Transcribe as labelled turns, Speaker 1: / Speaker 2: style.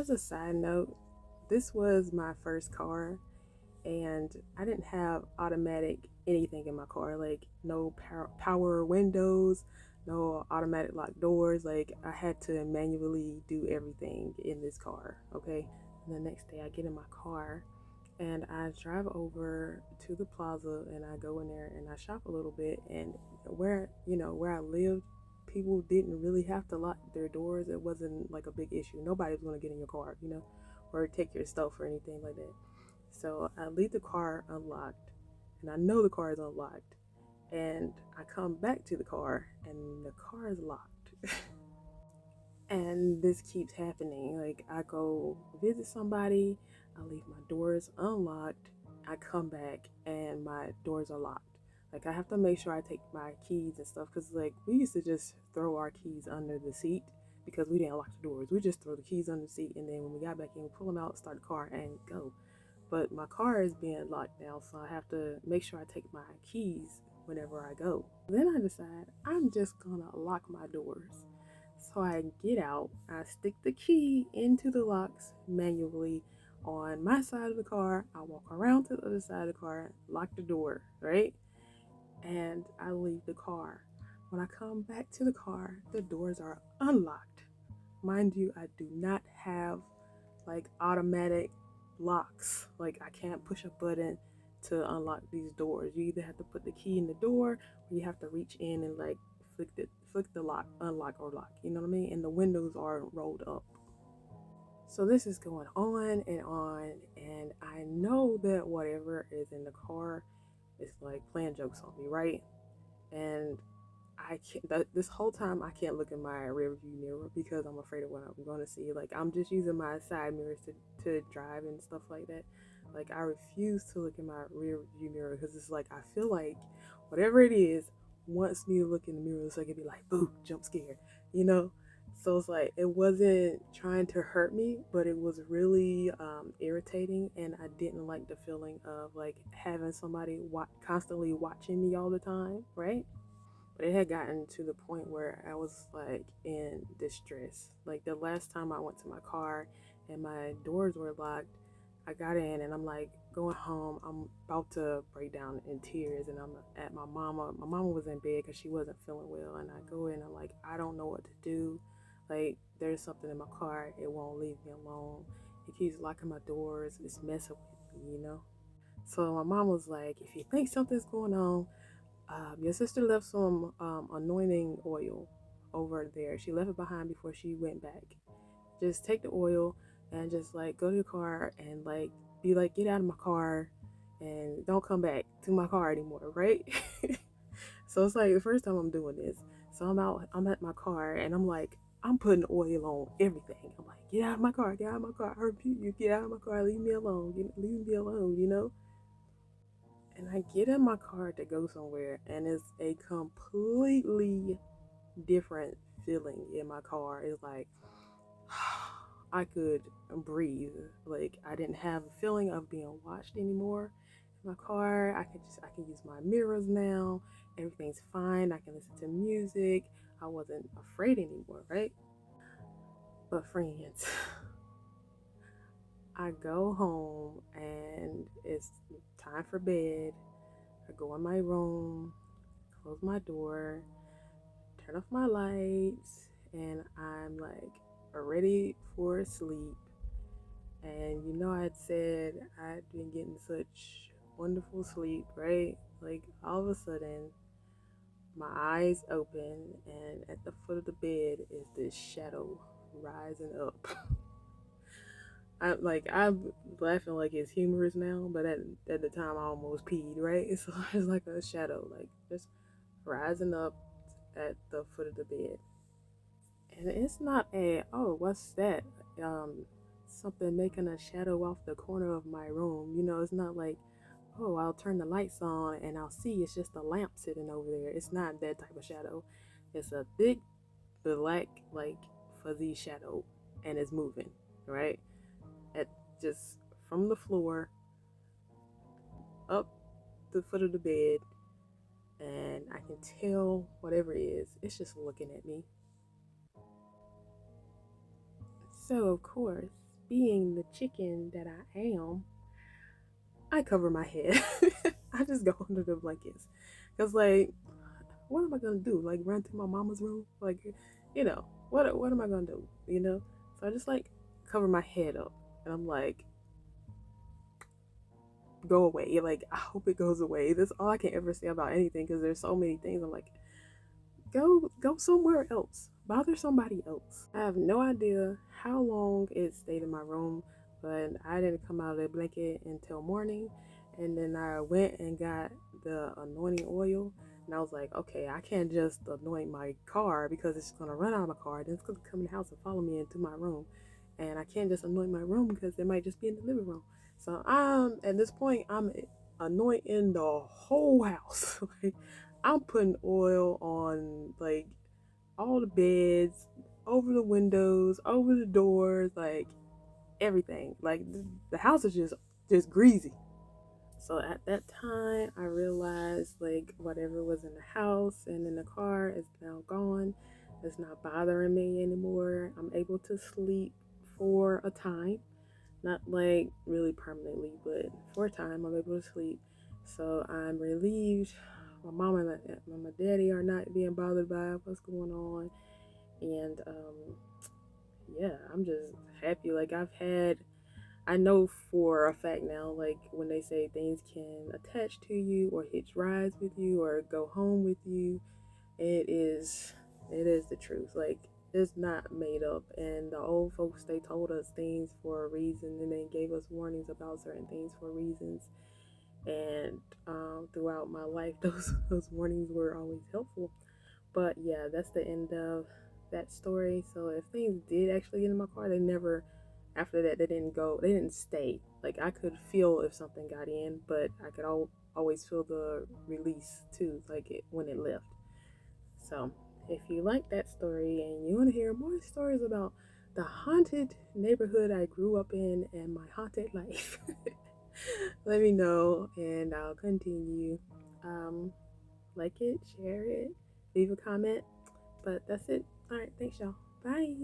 Speaker 1: as a side note, this was my first car, and I didn't have automatic anything in my car, like no power windows, no automatic lock doors. Like I had to manually do everything in this car. Okay. And the next day I get in my car and I drive over to the plaza and I go in there and I shop a little bit. And where I lived, people didn't really have to lock their doors. It wasn't like a big issue. Nobody was going to get in your car, or take your stuff or anything like that. So I leave the car unlocked, and I know the car is unlocked. And I come back to the car, and the car is locked. And this keeps happening. Like, I go visit somebody, I leave my doors unlocked, I come back, and my doors are locked. Like, I have to make sure I take my keys and stuff, because, like, we used to just throw our keys under the seat because we didn't lock the doors. We just throw the keys under the seat, and then when we got back in, we pull them out, start the car, and go. But my car is being locked now, so I have to make sure I take my keys whenever I go. Then I decide I'm just gonna lock my doors. So I get out, I stick the key into the locks manually on my side of the car. I walk around to the other side of the car, lock the door, right? And I leave the car. When I come back to the car, the doors are unlocked. Mind you, I do not have like automatic locks. Like I can't push a button to unlock these doors. You either have to put the key in the door or you have to reach in and like flick the lock, unlock or lock. You know what I mean? And the windows are rolled up. So this is going on, and I know that whatever is in the car is like playing jokes on me, right? And I can't. This whole time I can't look in my rear view mirror because I'm afraid of what I'm going to see. Like I'm just using my side mirrors to drive and stuff like that. Like I refuse to look in my rear view mirror because it's like I feel like whatever it is wants me to look in the mirror so I can be like, boo, jump scare, you know. So it's like it wasn't trying to hurt me, but it was really irritating, and I didn't like the feeling of like having somebody constantly watching me all the time, right? But it had gotten to the point where I was like in distress. Like the last time I went to my car and my doors were locked, I got in and I'm like going home. I'm about to break down in tears, and I'm at my mama. My mama was in bed because she wasn't feeling well, and I go in and I'm like, I don't know what to do. Like there's something in my car. It won't leave me alone. It keeps locking my doors. It's messing with me. So my mom was like, if you think something's going on, your sister left some anointing oil over there. She left it behind before she went back. Just take the oil and just like go to your car and like be like, get out of my car and don't come back to my car anymore, right? So it's like the first time I'm doing this. So I'm at my car and I'm like, I'm putting oil on everything. I'm like, get out of my car, get out of my car. I repeat, you get out of my car, leave me alone, leave me alone. And I get in my car to go somewhere, and it's a completely different feeling in my car. It's like I could breathe. Like I didn't have a feeling of being watched anymore. In my car, I can use my mirrors now. Everything's fine. I can listen to music. I wasn't afraid anymore, right? But friends, I go home and it's time for bed. I go in my room, close my door, turn off my lights, and I'm like ready for sleep. And I'd said I'd been getting such wonderful sleep, right? Like all of a sudden, my eyes open, and at the foot of the bed is this shadow rising up. I'm laughing like it's humorous now, but at the time I almost peed, right? So it's like a shadow, like just rising up at the foot of the bed. And it's not what's that? Something making a shadow off the corner of my room. It's not like, oh, I'll turn the lights on and I'll see it's just a lamp sitting over there. It's not that type of shadow. It's a big, black, like fuzzy shadow, and it's moving, right? At just from the floor up the foot of the bed, and I can tell whatever it is, it's just looking at me. So, of course, being the chicken that I am, I cover my head. I just go under the blankets. Cause like, what am I gonna do? Like run to my mama's room? Like, what am I gonna do? So I just like cover my head up, and I'm like, go away. Like I hope it goes away. That's all I can ever say about anything. Cause there's so many things. I'm like, go somewhere else. Bother somebody else. I have no idea how long it stayed in my room, but I didn't come out of the blanket until morning. And then I went and got the anointing oil. And I was like, okay, I can't just anoint my car because it's gonna run out of my car. Then it's gonna come in the house and follow me into my room. And I can't just anoint my room because it might just be in the living room. So at this point I'm anointing the whole house. Like I'm putting oil on like all the beds, over the windows, over the doors, like everything. Like the house is just greasy. So at that time, I realized like whatever was in the house and in the car is now gone. It's not bothering me anymore. I'm able to sleep for a time, not like really permanently, but for a time, I'm able to sleep. So I'm relieved. My mom and my daddy are not being bothered by what's going on, and yeah, I'm just happy. Like I know for a fact now, like when they say things can attach to you or hitch rides with you or go home with you, it is it is the truth. Like it's not made up. And the old folks, they told us things for a reason, and they gave us warnings about certain things for reasons. And throughout my life, those warnings were always helpful. But yeah, that's the end of that story. So if things did actually get in my car, they never, after that, they didn't stay. Like I could feel if something got in, but I could always feel the release too, like when it left. So if you like that story and you want to hear more stories about the haunted neighborhood I grew up in and my haunted life, let me know and I'll continue. Um, like it, share it, leave a comment. But that's it. All right, thanks, y'all. Bye.